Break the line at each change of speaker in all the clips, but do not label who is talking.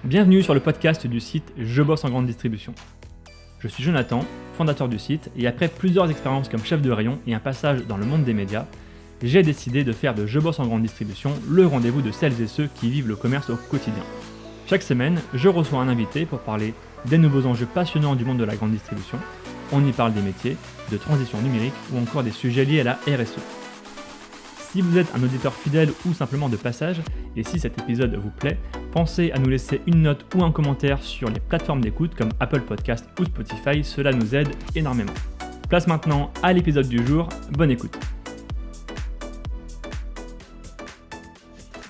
Bienvenue sur le podcast du site Je bosse en grande distribution. Je suis Jonathan, fondateur du site, et après plusieurs expériences comme chef de rayon et un passage dans le monde des médias, j'ai décidé de faire de Je bosse en grande distribution le rendez-vous de celles et ceux qui vivent le commerce au quotidien. Chaque semaine, je reçois un invité pour parler des nouveaux enjeux passionnants du monde de la grande distribution. On y parle des métiers, de transition numérique ou encore des sujets liés à la RSE. Si vous êtes un auditeur fidèle ou simplement de passage, et si cet épisode vous plaît, pensez à nous laisser une note ou un commentaire sur les plateformes d'écoute comme Apple Podcast ou Spotify, cela nous aide énormément. Place maintenant à l'épisode du jour, bonne écoute.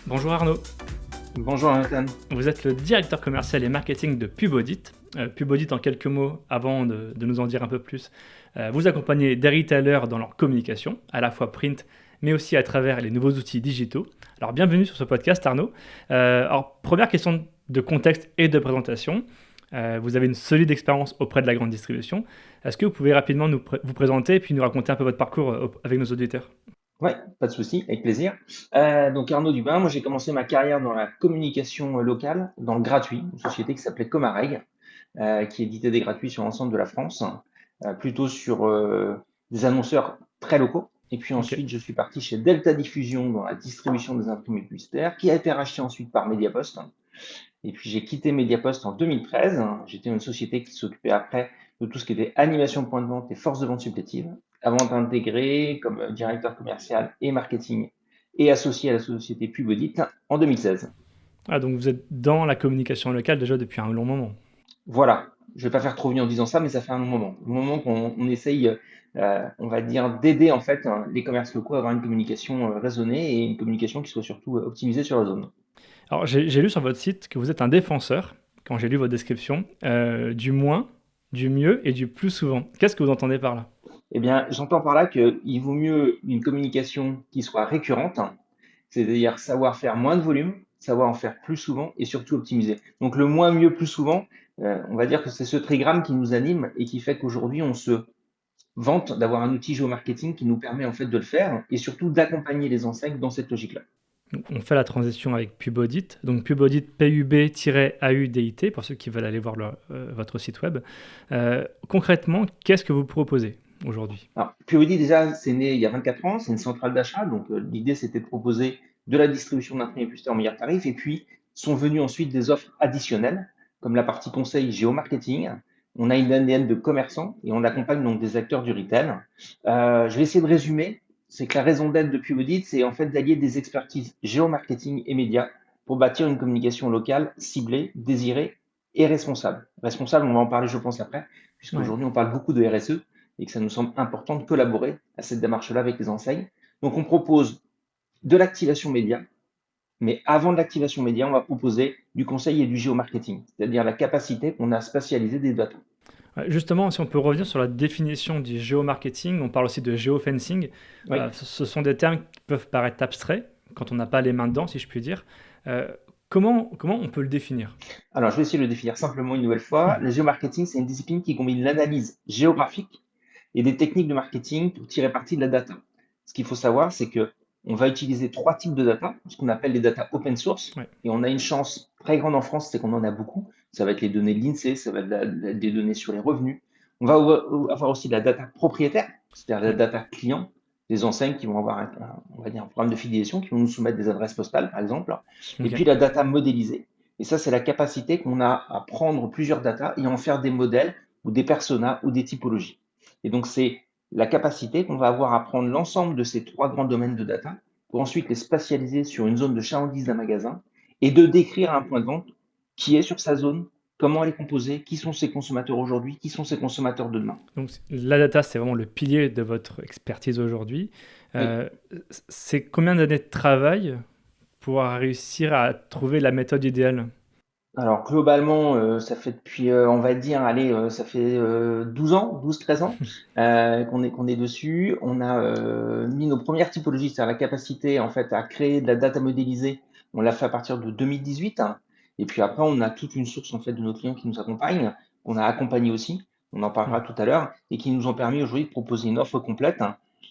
Bonjour Arnaud.
Bonjour Nathan.
Vous êtes le directeur commercial et marketing de PubAudit. PubAudit, en quelques mots, avant de nous en dire un peu plus, vous accompagnez des retailers dans leur communication, à la fois print, mais aussi à travers les nouveaux outils digitaux. Alors bienvenue sur ce podcast Arnaud. Alors première question de contexte et de présentation. Vous avez une solide expérience auprès de la grande distribution. Est-ce que vous pouvez rapidement vous présenter et puis nous raconter un peu votre parcours avec nos auditeurs ?
Ouais, pas de souci, avec plaisir. Donc Arnaud Dubin, moi j'ai commencé ma carrière dans la communication locale, dans le gratuit, une société qui s'appelait Comareg, qui éditait des gratuits sur l'ensemble de la France, plutôt sur des annonceurs très locaux. Et puis ensuite, je suis parti chez Delta Diffusion dans la distribution des imprimés publicitaires, qui a été racheté ensuite par Mediapost. Et puis j'ai quitté Mediapost en 2013. J'étais une société qui s'occupait après de tout ce qui était animation de point de vente et force de vente supplétive, avant d'intégrer comme directeur commercial et marketing et associé à la société PubAudit en 2016.
Ah, donc vous êtes dans la communication locale déjà depuis un long moment.
Voilà, je vais pas faire trop vieux en disant ça, mais ça fait un moment qu'on essaye, on va dire, d'aider en fait les commerces locaux à avoir une communication raisonnée et une communication qui soit surtout optimisée sur la zone.
Alors j'ai lu sur votre site que vous êtes un défenseur, quand j'ai lu votre description, du moins, du mieux et du plus souvent. Qu'est-ce que vous entendez par là ?
Eh bien, j'entends par là qu'il vaut mieux une communication qui soit récurrente, c'est-à-dire savoir faire moins de volume, savoir en faire plus souvent et surtout optimiser. Donc le moins, mieux, plus souvent, on va dire que c'est ce trigramme qui nous anime et qui fait qu'aujourd'hui on se vante d'avoir un outil géomarketing qui nous permet en fait de le faire et surtout d'accompagner les enseignes dans cette logique-là.
On fait la transition avec PubAudit. Donc PubAudit, PUB-AUDIT, pour ceux qui veulent aller voir votre site web. Concrètement, qu'est-ce que vous proposez aujourd'hui ?
Alors, PubAudit, déjà, c'est né il y a 24 ans, c'est une centrale d'achat. Donc l'idée, c'était de proposer de la distribution d'imprimés publicitaires en meilleur tarif. Et puis, sont venues ensuite des offres additionnelles, comme la partie conseil géomarketing. On a une ADN de commerçants et on accompagne donc des acteurs du retail. Je vais essayer de résumer. C'est que la raison d'être de PubAudit, c'est en fait d'allier des expertises géomarketing et médias pour bâtir une communication locale ciblée, désirée et responsable. Responsable, on va en parler, je pense, après, puisqu'aujourd'hui, on parle beaucoup de RSE et que ça nous semble important de collaborer à cette démarche-là avec les enseignes. Donc, on propose de l'activation média, mais avant de l'activation média, on va proposer du conseil et du géomarketing, c'est-à-dire la capacité qu'on a à spatialiser des data.
Justement, si on peut revenir sur la définition du géomarketing, on parle aussi de géofencing.
Oui.
Ce sont des termes qui peuvent paraître abstraits quand on n'a pas les mains dedans, si je puis dire. Comment on peut le définir ?
Alors, je vais essayer de le définir simplement une nouvelle fois. Le géomarketing, c'est une discipline qui combine l'analyse géographique et des techniques de marketing pour tirer parti de la data. Ce qu'il faut savoir, c'est que on va utiliser 3 types de data, ce qu'on appelle les data open source.
Ouais.
Et on a une chance très grande en France, c'est qu'on en a beaucoup. Ça va être les données de l'INSEE, ça va être des données sur les revenus. On va avoir aussi de la data propriétaire, c'est-à-dire la data client, des enseignes qui vont avoir on va dire un programme de fidélisation, qui vont nous soumettre des adresses postales, par exemple. Et puis la data modélisée. Et ça, c'est la capacité qu'on a à prendre plusieurs data et en faire des modèles ou des personas ou des typologies. Et donc, c'est la capacité qu'on va avoir à prendre l'ensemble de ces 3 grands domaines de data pour ensuite les spatialiser sur une zone de chalandise d'un magasin et de décrire un point de vente qui est sur sa zone, comment elle est composée, qui sont ses consommateurs aujourd'hui, qui sont ses consommateurs de demain.
Donc la data, c'est vraiment le pilier de votre expertise aujourd'hui.
Oui.
C'est combien d'années de travail pour réussir à trouver la méthode idéale ?
Alors globalement, ça fait depuis, on va dire, ça fait 12-13 ans qu'on est dessus. On a mis nos premières typologies, c'est-à-dire la capacité en fait à créer de la data modélisée. On l'a fait à partir de 2018. Et puis après, on a toute une source en fait de nos clients qui nous accompagnent, qu'on a accompagné aussi. On en parlera tout à l'heure et qui nous ont permis aujourd'hui de proposer une offre complète.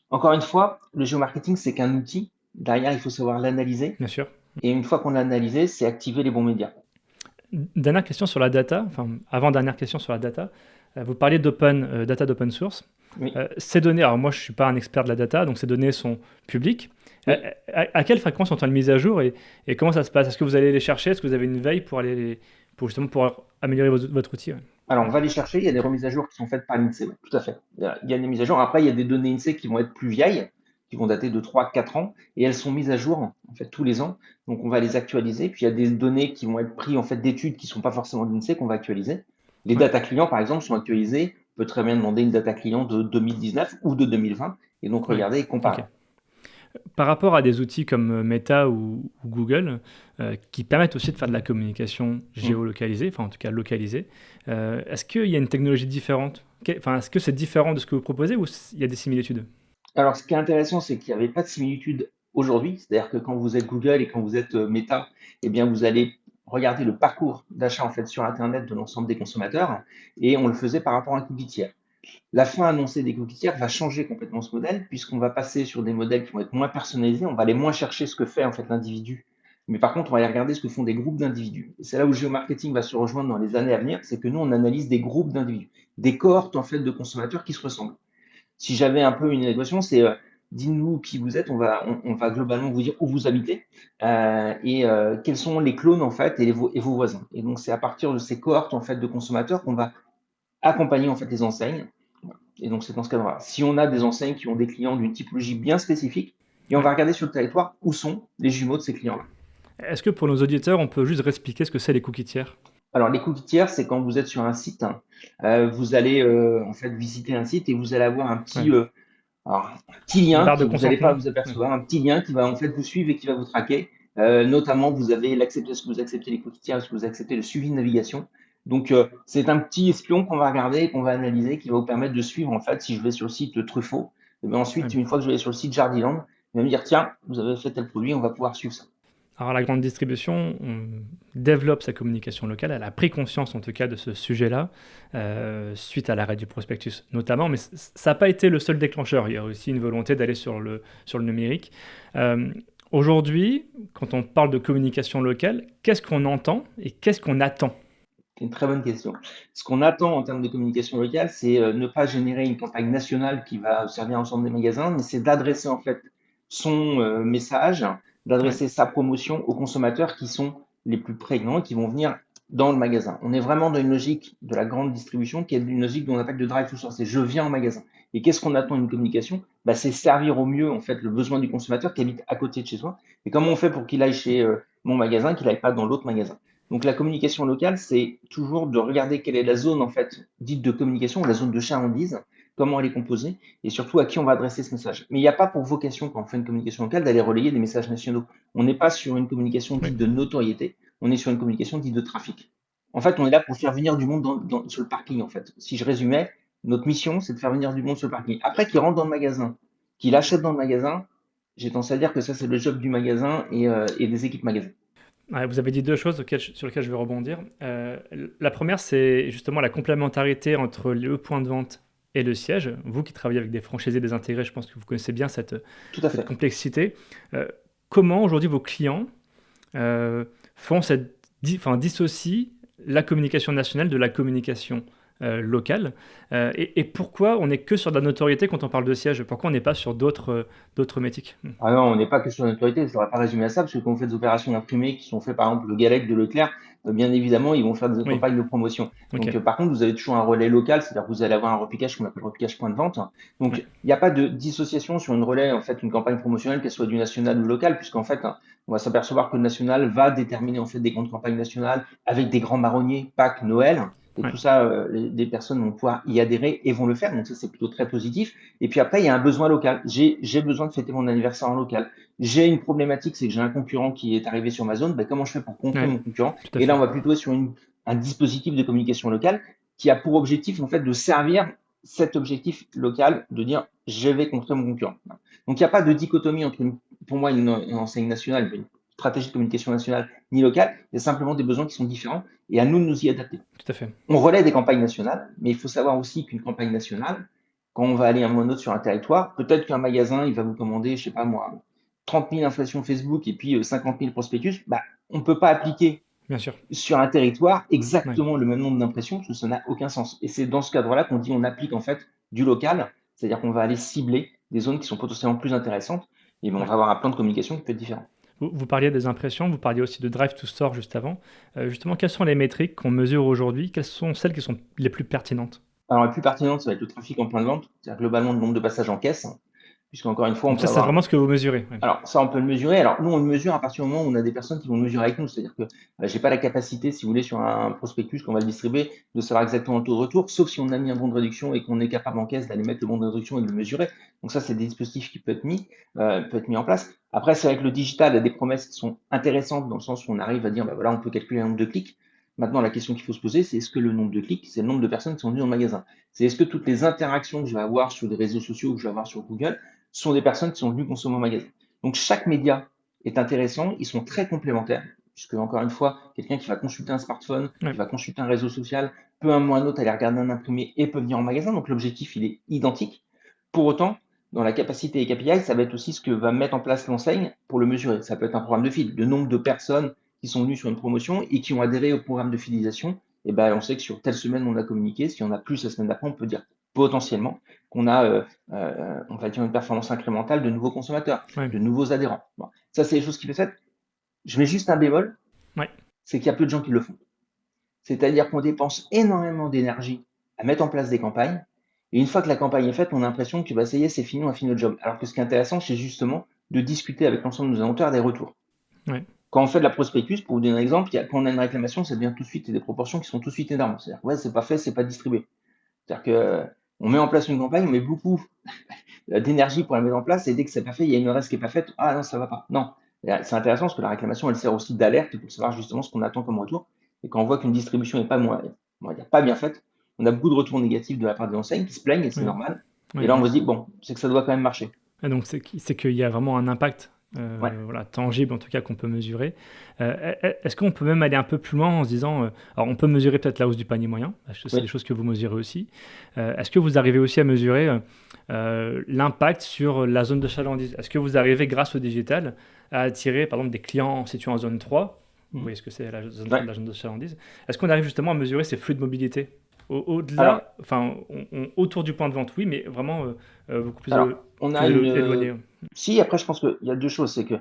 Encore une fois, le géomarketing, c'est qu'un outil. Derrière, il faut savoir l'analyser.
Bien sûr.
Et une fois qu'on l'a analysé, c'est activer les bons médias.
Dernière question sur la data, enfin avant-dernière question sur la data. Vous parliez data d'open source.
Oui,
Ces données, alors moi je ne suis pas un expert de la data, donc ces données sont publiques.
oui.
À quelle fréquence sont-elles mises à jour et comment ça se passe? Est-ce que vous allez les chercher? Est-ce que vous avez une veille pour pour justement pouvoir améliorer votre outil? Ouais.
Alors, on va les chercher. Il y a des remises à jour qui sont faites par l'INSEE. Ouais, tout à fait. Il y a des mises à jour. Après, il y a des données INSEE qui vont être plus vieilles, qui vont dater de 3, 4 ans, et elles sont mises à jour en fait tous les ans. Donc, on va les actualiser. Puis, il y a des données qui vont être prises en fait d'études qui sont pas forcément de l'INSEE qu'on va actualiser. Les
Ouais.
data clients, par exemple, sont actualisées. On peut très bien demander une data client de 2019 ou de 2020, et donc
Ouais.
regarder et
Ok.
comparer.
Par rapport à des outils comme Meta ou Google, qui permettent aussi de faire de la communication
Mm.
géolocalisée, enfin en tout cas localisée, est-ce qu'il y a une technologie différente? Enfin, est-ce que c'est différent de ce que vous proposez ou il y a des similitudes?
Alors, ce qui est intéressant, c'est qu'il n'y avait pas de similitude aujourd'hui. C'est-à-dire que quand vous êtes Google et quand vous êtes Meta, eh bien, vous allez regarder le parcours d'achat en fait sur Internet de l'ensemble des consommateurs et on le faisait par rapport à un cookie tiers. La fin annoncée des cookies tiers va changer complètement ce modèle puisqu'on va passer sur des modèles qui vont être moins personnalisés. On va aller moins chercher ce que fait en fait l'individu. Mais par contre, on va aller regarder ce que font des groupes d'individus. Et c'est là où le géomarketing va se rejoindre dans les années à venir. C'est que nous, on analyse des groupes d'individus, des cohortes en fait de consommateurs qui se ressemblent. Si j'avais un peu une équation, c'est dites-nous qui vous êtes, on va globalement vous dire où vous habitez et quels sont les clones en fait et vos voisins. Et donc c'est à partir de ces cohortes en fait de consommateurs qu'on va accompagner en fait les enseignes. Et donc c'est dans ce cadre-là. Si on a des enseignes qui ont des clients d'une typologie bien spécifique, et on
Ouais.
va regarder sur le territoire où sont les jumeaux de ces clients-là.
Est-ce que pour nos auditeurs, on peut juste réexpliquer ce que c'est les cookies tiers?
Alors les cookies tiers, c'est quand vous êtes sur un site, vous allez en fait visiter un site et vous allez avoir un
Ouais.
alors, un petit
Une
lien
barre de
que vous n'allez pas
consentement?
vous
Ouais.
apercevoir, un petit lien qui va en fait vous suivre et qui va vous traquer. Notamment, vous avez l'accepter, est-ce que vous acceptez les cookies tiers, est-ce que vous acceptez le suivi de navigation. Donc, c'est un petit espion qu'on va regarder et qu'on va analyser, qui va vous permettre de suivre en fait si je vais sur le site Truffaut. Et bien
Ouais.
ensuite, une fois que je vais sur le site Jardiland, il va me dire tiens, vous avez fait tel produit, on va pouvoir suivre ça.
Alors la grande distribution développe sa communication locale, elle a pris conscience en tout cas de ce sujet-là, suite à l'arrêt du prospectus notamment, mais ça n'a pas été le seul déclencheur, il y a aussi une volonté d'aller sur le numérique. Euh, Aujourd'hui, quand on parle de communication locale, qu'est-ce qu'on entend et qu'est-ce qu'on attend?
C'est une très bonne question. Ce qu'on attend en termes de communication locale, c'est ne pas générer une campagne nationale qui va servir l'ensemble des magasins, mais c'est d'adresser en fait son message,
Ouais,
d'adresser sa promotion aux consommateurs qui sont les plus prégnants et qui vont venir dans le magasin. On est vraiment dans une logique de la grande distribution qui est une logique dont on appelle de drive to store, c'est je viens au magasin. Et qu'est-ce qu'on attend d'une communication? Bah, c'est servir au mieux en fait le besoin du consommateur qui habite à côté de chez soi. Et comment on fait pour qu'il aille chez mon magasin, qu'il aille pas dans l'autre magasin? Donc la communication locale, c'est toujours de regarder quelle est la zone en fait dite de communication, la zone de chalandise, comment elle est composée et surtout à qui on va adresser ce message. Mais il n'y a pas pour vocation quand on fait une communication locale d'aller relayer des messages nationaux. On n'est pas sur une communication
oui.
dite de notoriété, on est sur une communication dite de trafic. En fait, on est là pour faire venir du monde sur le parking en fait. Si je résumais, notre mission, c'est de faire venir du monde sur le parking. Après qu'il rentre dans le magasin, qu'il achète dans le magasin, j'ai tendance à dire que ça c'est le job du magasin et des équipes magasin.
Ouais, vous avez dit deux choses sur lesquelles je vais rebondir. La première, c'est justement la complémentarité entre le point de vente et le siège. Vous qui travaillez avec des franchisés désintégrés, je pense que vous connaissez bien
Tout à
cette
fait.
complexité. Euh, Comment aujourd'hui vos clients font enfin, dissocient la communication nationale de la communication locale et pourquoi on n'est que sur de la notoriété quand on parle de siège? Pourquoi on n'est pas sur d'autres métiers?
Ah non, on n'est pas que sur l'autorité, je ne l'aurais pas résumé à ça, parce que quand on fait des opérations d'imprimés qui sont faites par exemple le Galec de Leclerc, bien évidemment, ils vont faire des
Oui,
campagnes de promotion.
ok.
Donc par contre, vous avez toujours un relais local, c'est-à-dire que vous allez avoir un repiquage qu'on appelle repiquage point de vente. Donc
Ouais,
il n'y a pas de dissociation sur une relais, en fait, une campagne promotionnelle, qu'elle soit du national ou local, puisqu'en fait, on va s'apercevoir que le national va déterminer en fait des grandes campagnes nationales avec des grands marronniers, Pâques, Noël. Et
ouais,
tout ça, les personnes vont pouvoir y adhérer et vont le faire. Donc ça, c'est plutôt très positif. Et puis après, il y a un besoin local. J'ai besoin de fêter mon anniversaire en local. J'ai une problématique, c'est que j'ai un concurrent qui est arrivé sur ma zone. Ben, comment je fais pour contrer
ouais,
mon concurrent?
tout à
Et là,
fait.
on va plutôt être sur un dispositif de communication locale qui a pour objectif, en fait, de servir cet objectif local, de dire je vais contrer mon concurrent. Donc, il n'y a pas de dichotomie entre, pour moi, une enseigne nationale, une stratégie de communication nationale, ni locale. Il y a simplement des besoins qui sont différents et à nous de nous y adapter.
Tout à fait.
On relaie des campagnes nationales, mais il faut savoir aussi qu'une campagne nationale, quand on va aller un moment ou un autre sur un territoire, peut-être qu'un magasin, il va vous commander, je sais pas moi, 30 000 inflations Facebook et puis 50 000 prospectus, bah, on ne peut pas appliquer
Bien sûr.
sur un territoire
Ouais.
exactement le même nombre d'impressions, parce que ça n'a aucun sens. Et c'est dans ce cadre-là qu'on dit on applique en fait du local, c'est-à-dire qu'on va aller cibler des zones qui sont potentiellement plus intéressantes, et ben, on
Ouais.
va avoir un plan de communication qui peut être différent.
Vous parliez des impressions, vous parliez aussi de Drive to Store juste avant. Justement, quelles sont les métriques qu'on mesure aujourd'hui? Quelles sont celles qui sont les plus pertinentes?
Alors la plus pertinente, ça va être le trafic en point de vente, c'est-à-dire globalement le nombre de passages en caisse, puisqu'encore une fois, on
Donc
peut
ça, c'est
avoir.
vraiment ce que vous mesurez. Ouais.
Alors ça, on peut le mesurer. Alors nous, on le mesure à partir du moment où on a des personnes qui vont le mesurer avec nous. C'est-à-dire que j'ai pas la capacité, si vous voulez, sur un prospectus qu'on va le distribuer, de savoir exactement le taux de retour, sauf si on a mis un bon de réduction et qu'on est capable en caisse d'aller mettre le bon de réduction et de le mesurer. Donc ça, c'est des dispositifs qui peuvent être mis en place. Après, c'est avec le digital, il y a des promesses qui sont intéressantes dans le sens où on arrive à dire, bah voilà, on peut calculer le nombre de clics. Maintenant, la question qu'il faut se poser, c'est est-ce que le nombre de clics, c'est le nombre de personnes qui sont venues dans le magasin? C'est est-ce que toutes les interactions que je vais avoir sur les réseaux sociaux ou que je vais avoir sur Google sont des personnes qui sont venues consommer au magasin? Donc chaque média est intéressant, ils sont très complémentaires, puisque encore une fois, quelqu'un qui va consulter un smartphone,
Ouais.
qui va consulter un réseau social, peut un moment ou un autre aller regarder un imprimé et peut venir en magasin, donc l'objectif il est identique. Pour autant, dans la capacité et KPI, ça va être aussi ce que va mettre en place l'enseigne pour le mesurer. Ça peut être un programme de fil, le nombre de personnes qui sont venues sur une promotion et qui ont adhéré au programme de fidélisation. Et ben, on sait que sur telle semaine on a communiqué, s'il y en a plus la semaine d'après, on peut dire potentiellement qu'on a on va dire une performance incrémentale de nouveaux consommateurs,
Ouais.
de nouveaux adhérents. Bon. Ça, c'est les choses qui peuvent être. Je mets juste un bémol,
Ouais.
c'est qu'il y a peu de gens qui le font. C'est-à-dire qu'on dépense énormément d'énergie à mettre en place des campagnes, et une fois que la campagne est faite, on a l'impression que bah, ça y est, c'est fini, on a fini notre job. Alors que ce qui est intéressant, c'est justement de discuter avec l'ensemble de nos inventaires des retours.
Ouais.
Quand on fait de la prospectus, pour vous donner un exemple, quand on a une réclamation, ça devient tout de suite des proportions qui sont tout de suite énormes. C'est-à-dire, ouais, c'est pas fait, c'est pas distribué. C'est-à-dire que on met en place une campagne, on met beaucoup d'énergie pour la mettre en place, et dès que c'est pas fait, il y a une reste qui est pas faite, ah non, ça va pas. Non. C'est intéressant parce que la réclamation, elle sert aussi d'alerte pour savoir justement ce qu'on attend comme retour. Et quand on voit qu'une distribution n'est pas, on va dire, pas bien faite, on a beaucoup de retours négatifs de la part des enseignes qui se plaignent et c'est
Ouais.
normal. Et
Ouais.
là, on se dit, bon, c'est que ça doit quand même marcher.
Et donc c'est qu'il y a vraiment un impact
Ouais.
voilà, tangible en tout cas qu'on peut mesurer. Est-ce qu'on peut même aller un peu plus loin en se disant, alors on peut mesurer peut-être la hausse du panier moyen, parce que c'est des
Oui.
choses que vous mesurez aussi. Est-ce que vous arrivez aussi à mesurer l'impact sur la zone de chalandise? Est-ce que vous arrivez grâce au digital à attirer par exemple des clients situés en zone 3? Vous
Mhm.
voyez ce que c'est la zone 3
Ouais.
de la zone de chalandise. Est-ce qu'on arrive justement à mesurer ces flux de mobilité
Alors,
au-delà, enfin autour du point de vente, oui, mais vraiment beaucoup plus,
alors, on a
éloigné.
si, après, je pense qu'il y a deux choses. C'est que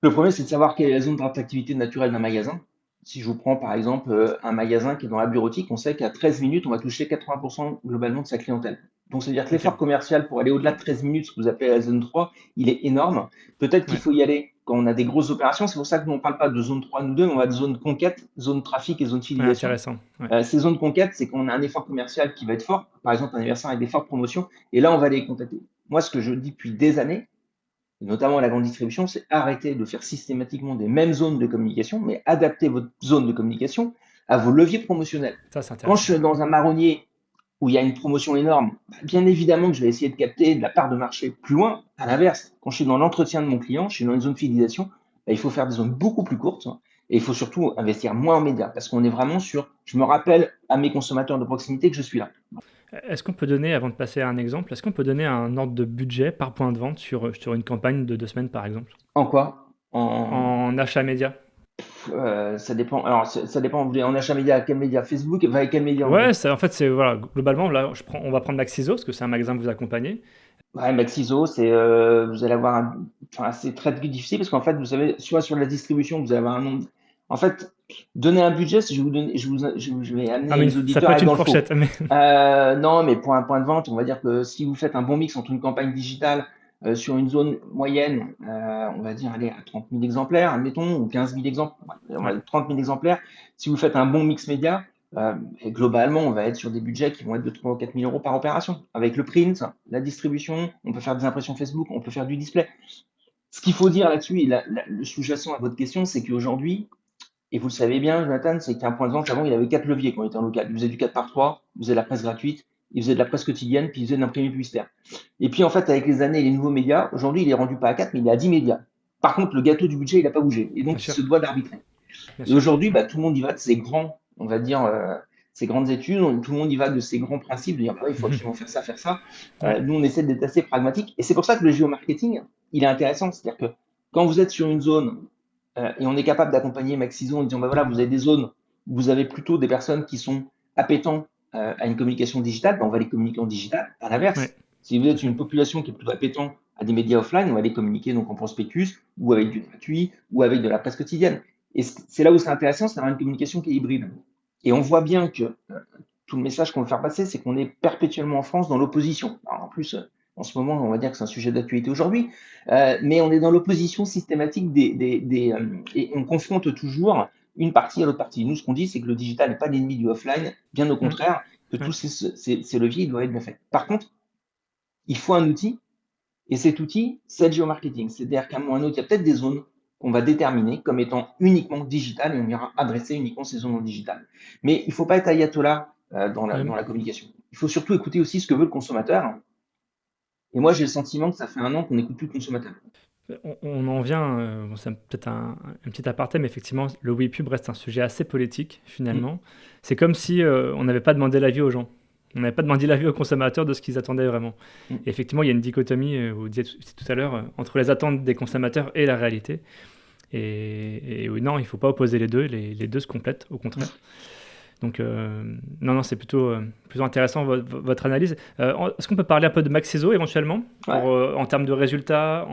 le premier, c'est de savoir quelle est la zone d'attractivité naturelle d'un magasin. Si je vous prends par exemple un magasin qui est dans la bureautique, on sait qu'à 13 minutes, on va toucher 80% globalement de sa clientèle. Donc, c'est-à-dire que
Ok.
l'effort commercial pour aller au-delà de 13 minutes, ce que vous appelez la zone 3, il est énorme. Peut-être qu'il
Ouais,
faut y aller quand on a des grosses opérations. C'est pour ça que nous, on ne parle pas de zone 3, nous deux, mais on va de zone conquête, zone trafic et zone
ouais,
fidélisation.
intéressant. Ouais.
Ces zones conquête, c'est qu'on a un effort commercial qui va être fort, par exemple un anniversaire avec des fortes promotions, et là, on va les contacter. Moi, ce que je dis depuis des années, notamment à la grande distribution, c'est arrêter de faire systématiquement des mêmes zones de communication, mais adapter votre zone de communication à vos leviers promotionnels.
Ça, c'est
Quand je
intéressant.
suis dans un marronnier où il y a une promotion énorme, bien évidemment que je vais essayer de capter de la part de marché plus loin. À l'inverse, quand je suis dans l'entretien de mon client, je suis dans une zone de fidélisation, il faut faire des zones beaucoup plus courtes et il faut surtout investir moins en médias parce qu'on est vraiment sur, je me rappelle à mes consommateurs de proximité que je suis là.
Est-ce qu'on peut donner, avant de passer à un exemple, est-ce qu'on peut donner un ordre de budget par point de vente sur une campagne de 2 semaines, par exemple,
En quoi? En,
en achat média?
ça dépend. Alors, ça dépend. Vous voulez en achat média, quel média? Facebook? Avec quel média en
Ouais,
gros?
en fait, c'est voilà, globalement, là, on va prendre Maxiso, parce que c'est un magasin que vous accompagnez.
Ouais, Maxiso, vous allez avoir enfin, c'est très difficile parce qu'en fait, vous savez, soit sur la distribution, vous allez avoir un nombre. En fait, donner un budget, si je vous donne, je vais
Ah,
amener
mais
les
ça
auditeurs
peut
à
être
être
une
dans le faux.
fourchette. Mais...
Non, mais pour un point de vente, on va dire que si vous faites un bon mix entre une campagne digitale sur une zone moyenne, on va dire, allez, à 30 000 exemplaires, admettons, ou 15 000 exemplaires, on va
Ouais,
dire 30 000 exemplaires. Si vous faites un bon mix média, et globalement, on va être sur des budgets qui vont être de 3 ou 4 000 euros par opération. Avec le print, la distribution, on peut faire des impressions Facebook, on peut faire du display. Ce qu'il faut dire là-dessus, et le sous-jacent à votre question, c'est qu'aujourd'hui, et vous le savez bien, Jonathan, c'est qu'un point de vente, avant, il avait 4 leviers quand il était en local. Il faisait du 4 par 3, il faisait de la presse gratuite, il faisait de la presse quotidienne, puis il faisait de l'imprimé publicitaire. Et puis, en fait, avec les années et les nouveaux médias, aujourd'hui, il est rendu pas à 4, mais il est à 10 médias. Par contre, le gâteau du budget, il n'a pas bougé. Et
bien
donc, il
sûr,
se doit d'arbitrer.
bien
Et
sûr.
aujourd'hui, bah, tout le monde y va de ces grands, on va dire, ces grandes études, tout le monde y va de ces grands principes, de dire, bah, oui, il faut absolument faire ça, faire ça.
Ouais,
Nous, on essaie d'être assez pragmatique. Et c'est pour ça que le géomarketing, il est intéressant. C'est-à-dire que quand vous êtes sur une zone et on est capable d'accompagner Maxiso en disant, bah voilà, vous avez des zones où vous avez plutôt des personnes qui sont appétents à une communication digitale, ben on va les communiquer en digital. À
Ouais,
l'inverse, si vous
tout à
êtes
fait.
une population qui est plutôt appétant à des médias offline, on va les communiquer donc en prospectus ou avec du gratuit ou avec de la presse quotidienne. Et c'est là où c'est intéressant, c'est d'avoir une communication qui est hybride. Et on voit bien que tout le message qu'on veut faire passer, c'est qu'on est perpétuellement en France dans l'opposition. Alors, en plus, en ce moment, on va dire que c'est un sujet d'actualité aujourd'hui, mais on est dans l'opposition systématique et on confronte toujours une partie à l'autre partie. Nous, ce qu'on dit, c'est que le digital n'est pas l'ennemi du offline, bien au
Mm.
contraire, que tous
Ouais.
ces leviers ils doivent être bien faits. Par contre, il faut un outil, et cet outil, c'est le géomarketing. C'est-à-dire qu'à un moment ou à un autre, il y a peut-être des zones qu'on va déterminer comme étant uniquement digitales et on ira adresser uniquement ces zones en digital. Mais il ne faut pas être ayatollah dans
Ouais.
la communication. Il faut surtout écouter aussi ce que veut le consommateur. Et moi, j'ai le sentiment que ça fait un an qu'on n'écoute plus le consommateur.
On en vient, bon, c'est peut-être un petit aparté, mais effectivement, le WePub reste un sujet assez politique,
Mm.
finalement. C'est comme si on n'avait pas demandé l'avis aux gens. On n'avait pas demandé l'avis aux consommateurs de ce qu'ils attendaient vraiment.
Mm.
Et effectivement, il y a une dichotomie, vous disiez tout à l'heure, entre les attentes des consommateurs et la réalité. Et oui, non, il ne faut pas opposer les deux, les deux se complètent, au
Mm.
contraire. Donc, non, non, c'est plutôt intéressant votre analyse. Est-ce qu'on peut parler un peu de Maxiso éventuellement,
Ouais.
en termes de résultats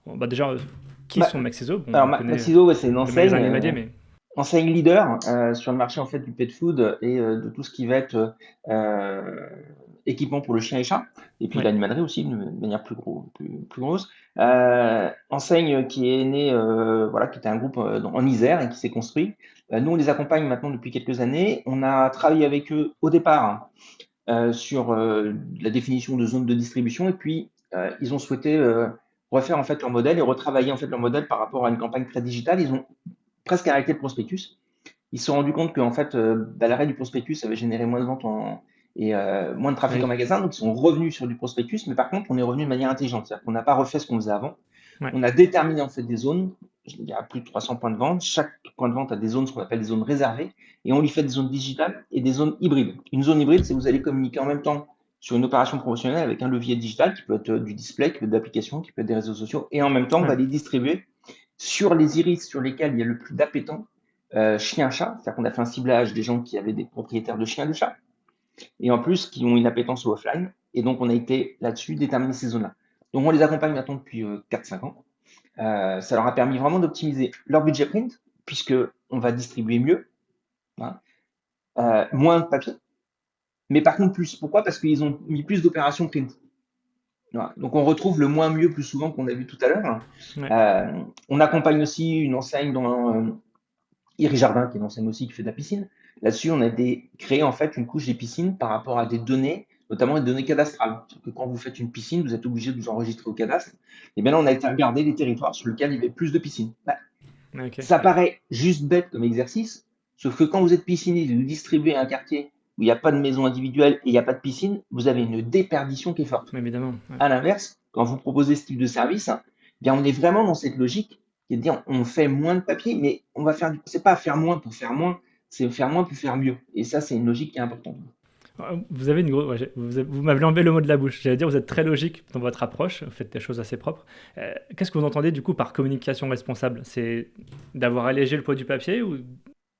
bah déjà, qui
Bah,
sont Maxiso? Bon,
alors,
on connaît
Maxiso, ouais, c'est une
le magasin
enseigne.
animalier, mais
Enseigne leader sur le marché en fait du pet food et de tout ce qui va être équipement pour le chien et chat, et puis
ouais,
l'animalerie aussi de manière plus grosse. Enseigne qui est née, voilà, qui était un groupe en Isère et qui s'est construit. Nous, on les accompagne maintenant depuis quelques années. On a travaillé avec eux au départ sur la définition de zones de distribution, et puis ils ont souhaité refaire en fait leur modèle et retravailler en fait leur modèle par rapport à une campagne très digitale. Ils ont presque arrêté le prospectus. Ils se sont rendus compte qu'en fait, l'arrêt du prospectus avait généré moins de ventes et moins de trafic en
oui,
magasin. Donc, ils sont revenus sur du prospectus. Mais par contre, on est revenu de manière intelligente. C'est-à-dire qu'on n'a pas refait ce qu'on faisait avant.
ouais,
On a déterminé en fait des zones. Il y a plus de 300 points de vente. Chaque point de vente a des zones, ce qu'on appelle des zones réservées. Et on lui fait des zones digitales et des zones hybrides. Une zone hybride, c'est que vous allez communiquer en même temps sur une opération promotionnelle avec un levier digital qui peut être du display, qui peut être d'application, qui peut être des réseaux sociaux. Et en même temps, on
ouais,
va les distribuer sur les iris sur lesquels il y a le plus d'appétents chien-chat, c'est-à-dire qu'on a fait un ciblage des gens qui avaient des propriétaires de chiens et de chats, et en plus qui ont une appétence au offline, et donc on a été là-dessus déterminer ces zones-là. Donc on les accompagne maintenant depuis 4-5 ans. Ça leur a permis vraiment d'optimiser leur budget print, puisque on va distribuer mieux, hein, moins de papier, mais par contre plus. Pourquoi? Parce qu'ils ont mis plus d'opérations print. Voilà. Donc on retrouve le moins mieux plus souvent qu'on a vu tout à l'heure.
ouais,
On accompagne aussi une enseigne dans Iri Jardin, qui est une enseigne aussi qui fait de la piscine. Là-dessus, on a créé en fait une couche des piscines par rapport à des données, notamment des données cadastrales. Parce que quand vous faites une piscine, vous êtes obligé de vous enregistrer au cadastre. Et bien là, on a été regarder les territoires sur lesquels il y avait plus de piscines. Bah,
ok,
ça
ouais.
paraît juste bête comme exercice, sauf que quand vous êtes pisciniste et vous distribuez un quartier où il n'y a pas de maison individuelle et il n'y a pas de piscine, vous avez une déperdition qui est forte.
Mais évidemment, ouais.
À l'inverse, quand vous proposez ce type de service, hein, eh bien on est vraiment dans cette logique qui est de dire on fait moins de papier, mais on va faire, c'est pas faire moins pour faire moins, c'est faire moins pour faire mieux. Et ça, c'est une logique qui est importante.
Vous avez une grosse, ouais, vous m'avez enlevé le mot de la bouche. J'allais dire, vous êtes très logique dans votre approche, vous faites des choses assez propres. Qu'est-ce que vous entendez du coup par communication responsable? C'est d'avoir allégé le poids du papier ou...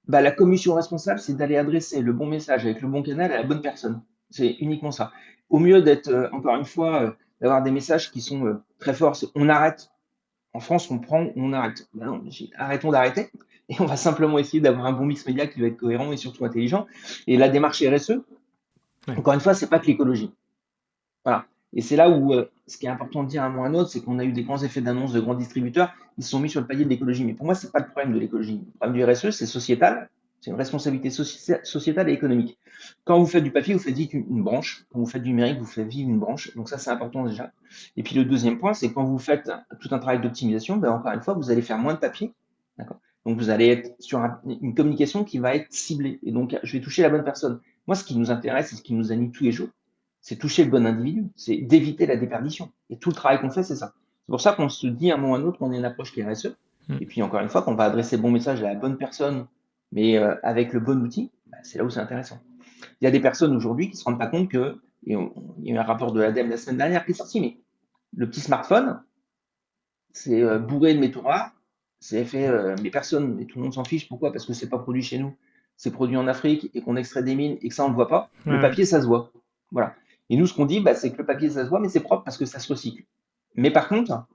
Bah, la commission responsable, c'est d'aller adresser le bon message avec le bon canal à la bonne personne. C'est uniquement ça. Au mieux d'être, encore une fois, d'avoir des messages qui sont très forts. On arrête. En France, on prend, on arrête. Ben non, arrêtons d'arrêter. Et on va simplement essayer d'avoir un bon mix média qui va être cohérent et surtout intelligent. Et la démarche RSE,
Ouais,
encore une fois, c'est pas que l'écologie. Voilà. Et c'est là où ce qui est important de dire à un moment ou à un autre, c'est qu'on a eu des grands effets d'annonce de grands distributeurs, ils se sont mis sur le palier de l'écologie. Mais pour moi, c'est pas le problème de l'écologie. Le problème du RSE, c'est sociétal, c'est une responsabilité sociétale et économique. Quand vous faites du papier, vous faites vivre une branche. Quand vous faites du numérique, vous faites vivre une branche. Donc ça, c'est important déjà. Et puis le deuxième point, c'est quand vous faites tout un travail d'optimisation, ben encore une fois, vous allez faire moins de papier. D'accord. Donc vous allez être sur une communication qui va être ciblée. Et donc, je vais toucher la bonne personne. Moi, ce qui nous intéresse et ce qui nous anime tous les jours, c'est toucher le bon individu, c'est d'éviter la déperdition. Et tout le travail qu'on fait, c'est ça. C'est pour ça qu'on se dit à un moment ou à un autre qu'on a une approche qui est RSE.
mm,
Et puis encore une fois, qu'on va adresser le bon message à la bonne personne, mais avec le bon outil, bah, c'est là où c'est intéressant. Il y a des personnes aujourd'hui qui ne se rendent pas compte que, il y a eu un rapport de l'ADEME la semaine dernière qui est sorti, mais le petit smartphone, c'est bourré de métaux rares, c'est fait, mais personne, mais tout le monde s'en fiche. Pourquoi? Parce que c'est pas produit chez nous. C'est produit en Afrique et qu'on extrait des mines et que ça, on ne le voit pas.
Ouais,
Le
ouais.
papier, ça se voit. Voilà. Et nous, ce qu'on dit, bah, c'est que le papier, ça se voit, mais c'est propre parce que ça se recycle. Mais par contre,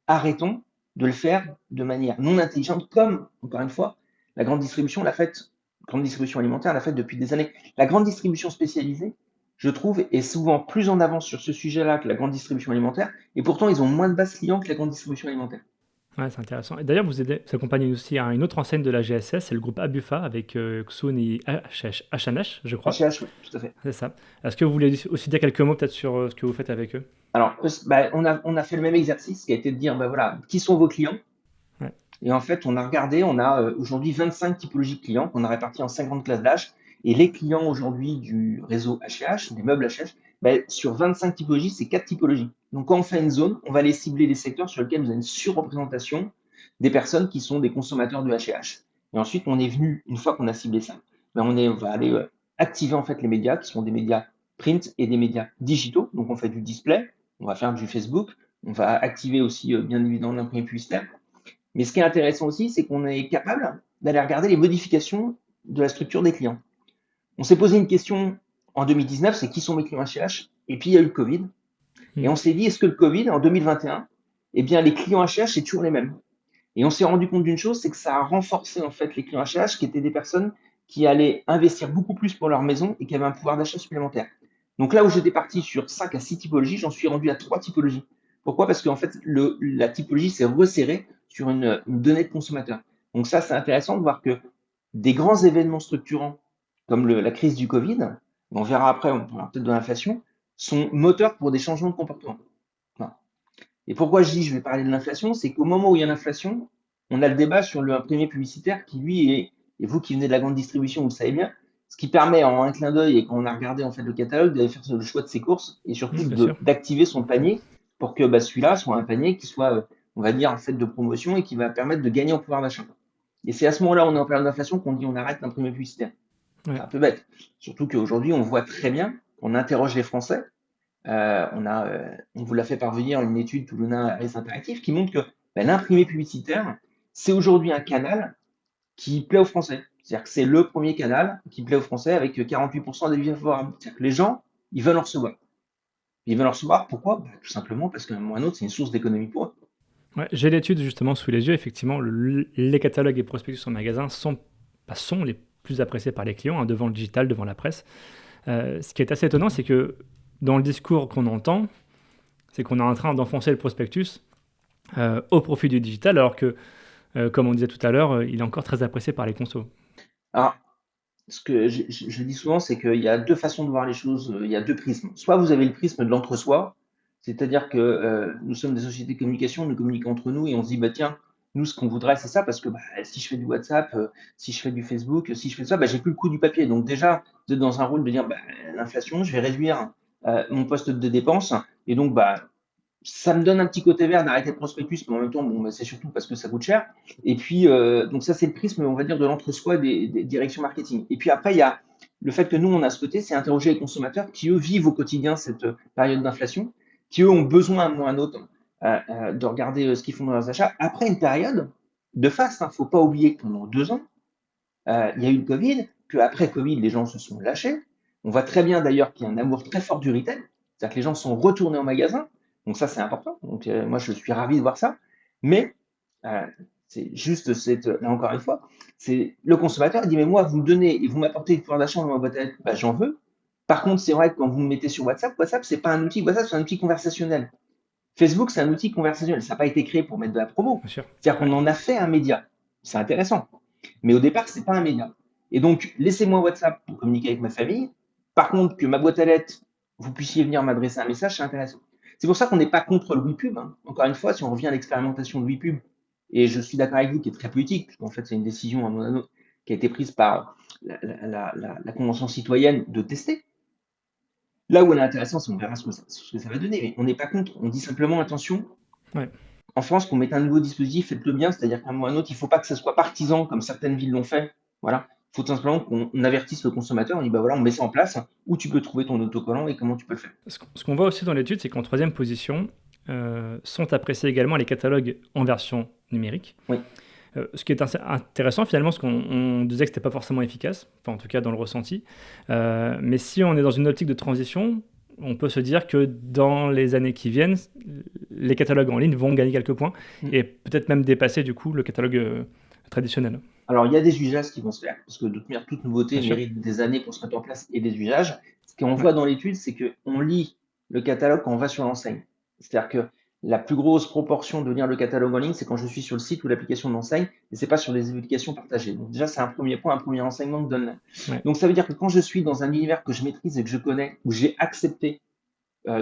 arrêtons de le faire de manière non intelligente, comme, encore une fois, la grande distribution l'a fait, grande distribution alimentaire l'a fait depuis des années. La grande distribution spécialisée, je trouve, est souvent plus en avance sur ce sujet-là que la grande distribution alimentaire, et pourtant, ils ont moins de bases clients que la grande distribution alimentaire.
Ouais, c'est intéressant. Et d'ailleurs, vous accompagnez aussi à une autre enseigne de la GSS, c'est le groupe Abufa avec Xun et H&H, je crois.
HH, oui, tout à fait.
C'est ça. Est-ce que vous voulez aussi dire quelques mots peut-être sur ce que vous faites avec eux?
Alors, bah, on a fait le même exercice qui a été de dire, bah, voilà, qui sont vos clients?
Ouais.
Et en fait, on a regardé, on a aujourd'hui 25 typologies de clients qu'on a répartis en 50 classes d'âge. Et les clients aujourd'hui du réseau H&H, des meubles H&H, ben, sur 25 typologies, c'est 4 typologies. Donc, quand on fait une zone, on va aller cibler les secteurs sur lesquels vous avez une surreprésentation des personnes qui sont des consommateurs de H&H. Et ensuite, on est venu, une fois qu'on a ciblé ça, ben, on va aller activer en fait les médias, qui sont des médias print et des médias digitaux. Donc, on fait du display, on va faire du Facebook, on va activer aussi, bien évidemment, l'imprimé publicitaire. Mais ce qui est intéressant aussi, c'est qu'on est capable d'aller regarder les modifications de la structure des clients. On s'est posé une question en 2019, c'est qui sont mes clients H&H? Et puis il y a eu le Covid. Et
Mm.
on s'est dit, est-ce que le Covid, en 2021, eh bien les clients H&H, c'est toujours les mêmes? Et on s'est rendu compte d'une chose, c'est que ça a renforcé en fait les clients H&H, qui étaient des personnes qui allaient investir beaucoup plus pour leur maison et qui avaient un pouvoir d'achat supplémentaire. Donc là où j'étais parti sur 5 à 6 typologies, j'en suis rendu à 3 typologies. Pourquoi? Parce qu'en fait, la typologie s'est resserrée sur une donnée de consommateur. Donc ça, c'est intéressant de voir que des grands événements structurants, comme la crise du Covid, on verra après, on parlera peut-être de l'inflation, sont moteurs pour des changements de comportement. Voilà. Et pourquoi je dis je vais parler de l'inflation, c'est qu'au moment où il y a l'inflation, on a le débat sur le imprimé publicitaire qui, lui, et vous qui venez de la grande distribution, vous le savez bien, ce qui permet en un clin d'œil et quand on a regardé en fait le catalogue, d'aller faire le choix de ses courses et surtout
Bien sûr.
d'activer son panier pour que bah, celui-là soit un panier qui soit, on va dire, en fait de promotion et qui va permettre de gagner en pouvoir d'achat. Et c'est à ce moment-là, on est en période d'inflation, qu'on dit on arrête d'imprimer publicitaire. C'est
Ouais.
un peu bête. Surtout qu'aujourd'hui, on voit très bien, on interroge les Français. On vous l'a fait parvenir une étude Toulona Harris Interactive qui montre que ben, l'imprimé publicitaire, c'est aujourd'hui un canal qui plaît aux Français. C'est-à-dire que c'est le premier canal qui plaît aux Français avec 48% d'avis favorables. C'est-à-dire que les gens, ils veulent en recevoir. Ils veulent en recevoir, pourquoi? Ben, tout simplement parce qu'à un moment ou à un autre, c'est une source d'économie pour eux.
Ouais, j'ai l'étude justement sous les yeux. Effectivement, les catalogues et prospectus en magasin sont les plus appréciés par les clients, hein, devant le digital, devant la presse. Ce qui est assez étonnant, c'est que dans le discours qu'on entend, c'est qu'on est en train d'enfoncer le prospectus au profit du digital, alors que, comme on disait tout à l'heure, il est encore très apprécié par les consos.
Alors, ce que je dis souvent, c'est qu'il y a deux façons de voir les choses, il y a deux prismes. Soit vous avez le prisme de l'entre-soi, c'est-à-dire que nous sommes des sociétés de communication, nous communiquons entre nous et on se dit, bah tiens, nous ce qu'on voudrait c'est ça, parce que bah, si je fais du WhatsApp, si je fais du Facebook, si je fais ça, bah, j'ai plus le coût du papier. Donc déjà, vous êtes dans un rôle de dire, bah, l'inflation, je vais réduire mon poste de dépense, et donc bah, ça me donne un petit côté vert d'arrêter le prospectus, mais en même temps, bon, bah, c'est surtout parce que ça coûte cher. Et puis, donc ça, c'est le prisme, on va dire, de l'entre-soi des directions marketing. Et puis après, il y a le fait que nous, on a ce côté, c'est interroger les consommateurs qui, eux, vivent au quotidien cette période d'inflation, qui, eux, ont besoin, à un moment ou à un autre, de regarder ce qu'ils font dans leurs achats. Après une période de faste, il ne faut pas oublier que pendant 2 ans, il y a eu le Covid, qu'après Covid, les gens se sont lâchés. On voit très bien d'ailleurs qu'il y a un amour très fort du retail, c'est-à-dire que les gens sont retournés en magasin. Donc ça, c'est important. Donc moi, je suis ravi de voir ça. Mais euh, c'est juste là encore une fois, c'est le consommateur il dit mais moi, vous me donnez et vous m'apportez le pouvoir d'achat dans ma boîte à lettres, bah, j'en veux. Par contre, c'est vrai que quand vous me mettez sur WhatsApp, WhatsApp, c'est pas un outil, WhatsApp, c'est un outil conversationnel. Facebook, c'est un outil conversationnel. Ça n'a pas été créé pour mettre de la promo.
Bien sûr.
C'est-à-dire
Ouais.
qu'on en a fait un média. C'est intéressant. Mais au départ, c'est pas un média. Et donc, laissez-moi WhatsApp pour communiquer avec ma famille. Par contre, que ma boîte à lettres, vous puissiez venir m'adresser un message, c'est intéressant. C'est pour ça qu'on n'est pas contre le WePub. Hein. Encore une fois, si on revient à l'expérimentation de WePub, et je suis d'accord avec vous, qui est très politique, puisqu'en fait, c'est une décision à mon avis qui a été prise par la Convention citoyenne de tester. Là où elle est intéressante, c'est on verra ce que ça va donner. Mais on n'est pas contre. On dit simplement, attention,
Ouais.
en France, qu'on mette un nouveau dispositif, faites-le bien, c'est-à-dire qu'à un moment ou à un autre, il ne faut pas que ce soit partisan comme certaines villes l'ont fait. Voilà. Il faut tout simplement qu'on avertisse le consommateur, on dit bah voilà, on met ça en place, où tu peux trouver ton autocollant et comment tu peux le faire.
Ce qu'on voit aussi dans l'étude, c'est qu'en troisième position sont appréciés également les catalogues en version numérique.
Oui.
Ce qui est intéressant finalement, c'est qu'on disait que c'était pas forcément efficace, enfin en tout cas dans le ressenti. Mais si on est dans une optique de transition, on peut se dire que dans les années qui viennent, les catalogues en ligne vont gagner quelques points
Mm.
et peut-être même dépasser du coup le catalogue traditionnel.
Alors, il y a des usages qui vont se faire, parce que de toute manière, toute nouveauté
Bien sûr.
mérite des années pour se mettre en place et des usages. Ce qu'on
Ouais.
voit dans l'étude, c'est qu'on lit le catalogue quand on va sur l'enseigne. C'est-à-dire que la plus grosse proportion de lire le catalogue en ligne, c'est quand je suis sur le site ou l'application de l'enseigne, et c'est pas sur les applications partagées. Donc déjà, c'est un premier point, un premier enseignement que donne.
Ouais.
Donc ça veut dire que quand je suis dans un univers que je maîtrise et que je connais, où j'ai accepté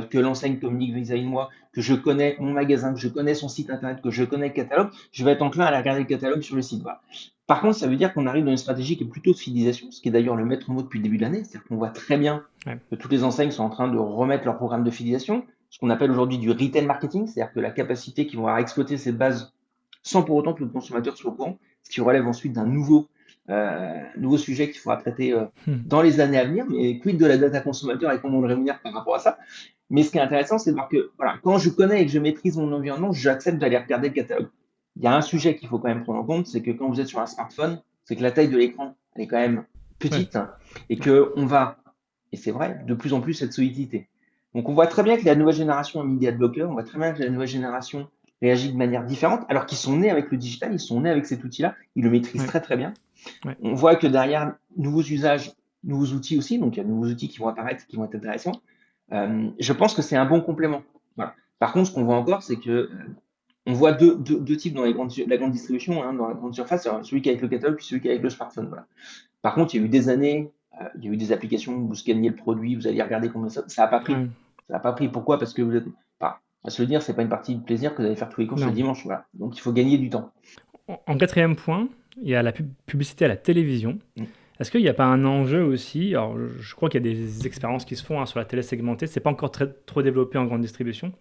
que l'enseigne communique vis-à-vis de moi, que je connais mon magasin, que je connais son site internet, que je connais le catalogue, je vais être enclin à aller regarder le catalogue sur le site. Voilà. Par contre, ça veut dire qu'on arrive dans une stratégie qui est plutôt de fidélisation, ce qui est d'ailleurs le maître mot depuis le début de l'année. C'est-à-dire qu'on voit très bien
Ouais.
que toutes les enseignes sont en train de remettre leur programme de fidélisation, ce qu'on appelle aujourd'hui du retail marketing, c'est-à-dire que la capacité qu'ils vont avoir à exploiter ces bases sans pour autant que le consommateur soit au courant, ce qui relève ensuite d'un nouveau sujet qu'il faudra traiter
Hmm.
dans les années à venir, mais quid de la data consommateur et comment on le rémunère par rapport à ça. Mais ce qui est intéressant, c'est de voir que voilà, quand je connais et que je maîtrise mon environnement, j'accepte d'aller regarder le catalogue. Il y a un sujet qu'il faut quand même prendre en compte, c'est que quand vous êtes sur un smartphone, c'est que la taille de l'écran, elle est quand même
Ouais.
petite et que on va, et c'est vrai, de plus en plus être sollicité. Donc on voit très bien que la nouvelle génération a mis des adblockers, on voit très bien que la nouvelle génération réagit de manière différente, alors qu'ils sont nés avec le digital, ils sont nés avec cet outil-là, ils le maîtrisent
Ouais.
très très bien.
Ouais.
On voit que derrière, nouveaux usages, nouveaux outils aussi, donc il y a de nouveaux outils qui vont apparaître, qui vont être intéressants. Je pense que c'est un bon complément. Voilà. Par contre, ce qu'on voit encore, c'est que on voit deux types dans la grande distribution, hein, dans la grande surface, celui qui est avec le catalogue puis celui qui est avec le smartphone. Voilà. Par contre, il y a eu des années, il y a eu des applications où vous scannez le produit, vous allez regarder combien ça n'a pas pris.
Ouais.
Ça n'a pas pris. Pourquoi? Parce que vous êtes. Enfin, on va se le dire, c'est pas une partie de plaisir que vous allez faire tous les courses le
Non.
dimanche. Voilà. Donc il faut gagner du temps.
En quatrième point, il y a la publicité à la télévision.
Mm.
Est-ce qu'il n'y a pas un enjeu aussi? Alors, je crois qu'il y a des expériences qui se font sur la télé segmentée. C'est pas encore trop développé en grande distribution.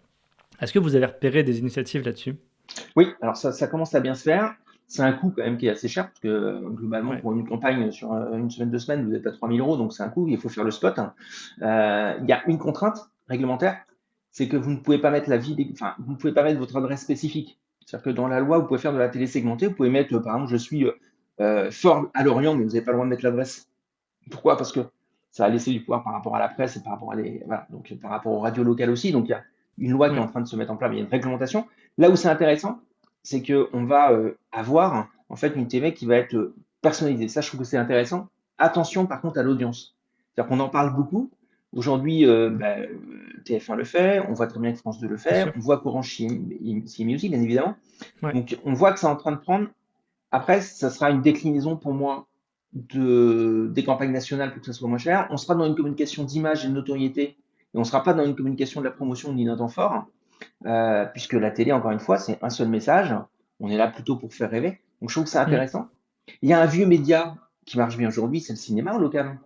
Est-ce que vous avez repéré des initiatives là-dessus?
Oui, alors ça commence à bien se faire. C'est un coût quand même qui est assez cher, parce que globalement,
Ouais.
pour une campagne sur une semaine, 2 semaines, vous êtes à 3 000 euros, donc c'est un coût, il faut faire le spot. Il y a une contrainte réglementaire, c'est que vous ne pouvez pas mettre enfin, vous ne pouvez pas mettre votre adresse spécifique. C'est-à-dire que dans la loi, vous pouvez faire de la télé segmentée, vous pouvez mettre, par exemple, je suis fort à Lorient, mais vous n'avez pas le droit de mettre l'adresse. Pourquoi? Parce que ça a laissé du pouvoir par rapport à la presse et par rapport voilà, donc par rapport aux radios locales aussi. Donc il y a une loi qui est
Ouais.
en train de se mettre en place, mais il y a une réglementation. Là où c'est intéressant, c'est qu'on va avoir en fait une TV qui va être personnalisée. Ça, je trouve que c'est intéressant. Attention par contre à l'audience. C'est-à-dire qu'on en parle beaucoup. Aujourd'hui, TF1 le fait, on voit très bien que France 2 le
Bien
fait,
sûr.
on voit qu'Orange s'y est mis aussi, bien évidemment.
Ouais.
Donc on voit que c'est en train de prendre. Après, ça sera une déclinaison pour moi des campagnes nationales pour que ça soit moins cher. On sera dans une communication d'image et de notoriété, et on ne sera pas dans une communication de la promotion ni d'un temps fort, puisque la télé, encore une fois, c'est un seul message. On est là plutôt pour faire rêver. Donc je trouve que c'est
Mm.
intéressant. Il y a un vieux média qui marche bien aujourd'hui, c'est le cinéma en local.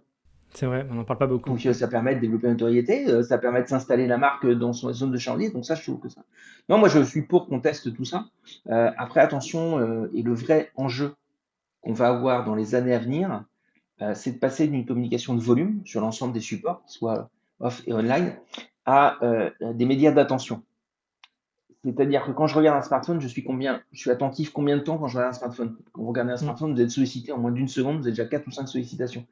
C'est vrai, on n'en parle pas beaucoup.
Donc ça permet de développer la notoriété, ça permet de s'installer la marque dans son zone de chalandise. Donc ça, je trouve que ça. Non, moi je suis pour qu'on teste tout ça. Après, attention, et le vrai enjeu qu'on va avoir dans les années à venir, c'est de passer d'une communication de volume sur l'ensemble des supports, soit off et online, à des médias d'attention. C'est-à-dire que quand je regarde un smartphone, je suis attentif combien de temps quand je regarde un smartphone. Quand vous regardez un
Mm.
smartphone, vous êtes sollicité en moins d'une seconde, vous avez déjà 4 ou 5 sollicitations.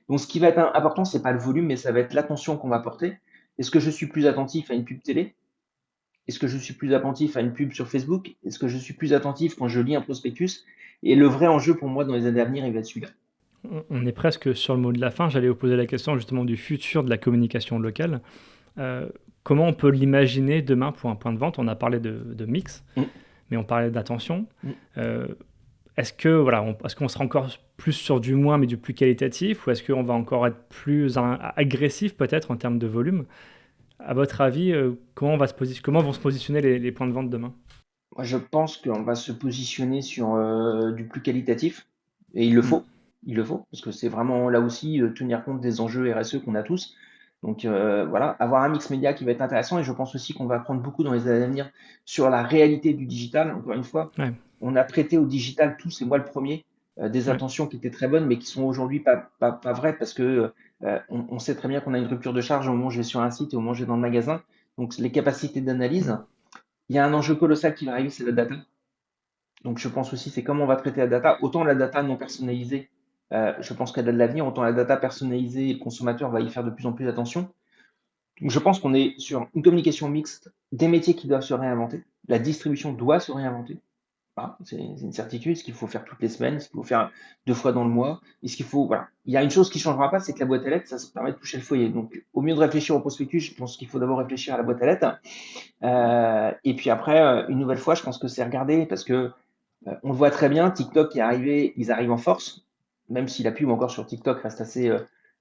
Donc ce qui va être important, c'est pas le volume, mais ça va être l'attention qu'on va porter. Est-ce que je suis plus attentif à une pub télé? Est-ce que je suis plus attentif à une pub sur Facebook? Est-ce que je suis plus attentif quand je lis un prospectus? Et le vrai enjeu pour moi dans les années à venir, il va être celui-là.
On est presque sur le mot de la fin. J'allais vous poser la question justement du futur de la communication locale. Euh, Comment on peut l'imaginer demain pour un point de vente? On a parlé de mix,
Mm.
mais on parlait d'attention.
Mm.
Euh, est-ce qu'on sera encore plus sur du moins mais du plus qualitatif, ou est-ce qu'on va encore être plus agressif peut-être en termes de volume? À votre avis, comment vont se positionner les points de vente demain?
Moi, je pense qu'on va se positionner sur du plus qualitatif, et il le
Mm.
faut, il le faut, parce que c'est vraiment là aussi tenir compte des enjeux RSE qu'on a tous. Donc voilà, avoir un mix média qui va être intéressant, et je pense aussi qu'on va apprendre beaucoup dans les années à venir sur la réalité du digital. Encore une fois,
Ouais,
on a prêté au digital tous, et moi le premier, des
ouais,
attentions qui étaient très bonnes, mais qui sont aujourd'hui pas vraies, parce que on sait très bien qu'on a une rupture de charge au moment où je vais sur un site et au moment où je vais dans le magasin. Donc les capacités d'analyse,
mm,
il y a un enjeu colossal qui va arriver, c'est la data. Donc je pense aussi, c'est comment on va traiter la data. Autant la data non personnalisée, je pense qu'elle a de l'avenir, autant la data personnalisée, le consommateur va y faire de plus en plus attention. Donc je pense qu'on est sur une communication mixte, des métiers qui doivent se réinventer. La distribution doit se réinventer. Voilà, c'est une certitude. Ce qu'il faut faire toutes les semaines, ce qu'il faut faire 2 fois dans le mois. Et ce qu'il faut, voilà. Il y a une chose qui ne changera pas, c'est que la boîte à lettres, ça se permet de toucher le foyer. Donc, au mieux de réfléchir au prospectus, je pense qu'il faut d'abord réfléchir à la boîte à lettres. Et puis après, une nouvelle fois, je pense que c'est regarder parce que on le voit très bien, TikTok est arrivé, ils arrivent en force, même si la pub encore sur TikTok reste assez,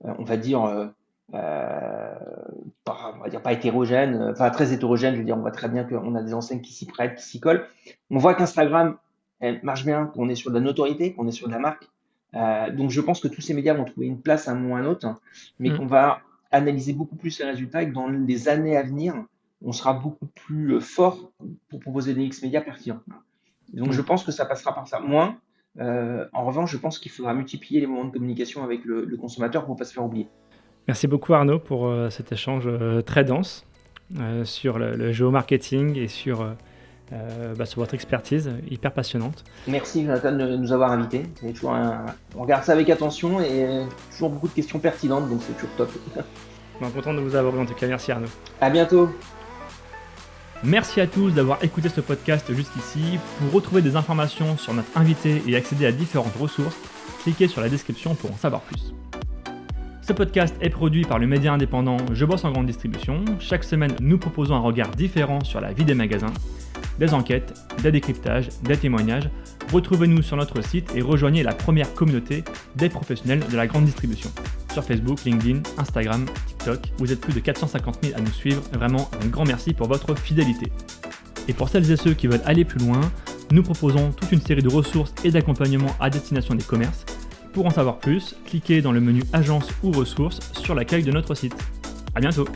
on va dire, on va dire pas hétérogène, enfin très hétérogène, je veux dire, on voit très bien qu'on a des enseignes qui s'y prêtent, qui s'y collent. On voit qu'Instagram elle marche bien, qu'on est sur de la notoriété, qu'on est sur de la marque. Donc je pense que tous ces médias vont trouver une place à un moment ou à un autre, mais qu'on va analyser beaucoup plus les résultats et que dans les années à venir, on sera beaucoup plus fort pour proposer des X médias pertinents. Donc je pense que ça passera par ça. Moins, en revanche, je pense qu'il faudra multiplier les moments de communication avec le consommateur pour ne pas se faire oublier.
Merci beaucoup Arnaud pour cet échange très dense sur le géomarketing et sur votre expertise hyper passionnante.
Merci Jonathan de nous avoir invités. On regarde ça avec attention et toujours beaucoup de questions pertinentes, donc c'est toujours top.
Content de vous avoir eu en tout cas. Merci Arnaud.
À bientôt.
Merci à tous d'avoir écouté ce podcast jusqu'ici. Pour retrouver des informations sur notre invité et accéder à différentes ressources, cliquez sur la description pour en savoir plus. Ce podcast est produit par le média indépendant Je bosse en grande distribution. Chaque semaine, nous proposons un regard différent sur la vie des magasins, des enquêtes, des décryptages, des témoignages. Retrouvez-nous sur notre site et rejoignez la première communauté des professionnels de la grande distribution. Sur Facebook, LinkedIn, Instagram, TikTok, vous êtes plus de 450 000 à nous suivre. Vraiment, un grand merci pour votre fidélité. Et pour celles et ceux qui veulent aller plus loin, nous proposons toute une série de ressources et d'accompagnements à destination des commerces. Pour en savoir plus, cliquez dans le menu Agence ou ressources sur l'accueil de notre site. À bientôt!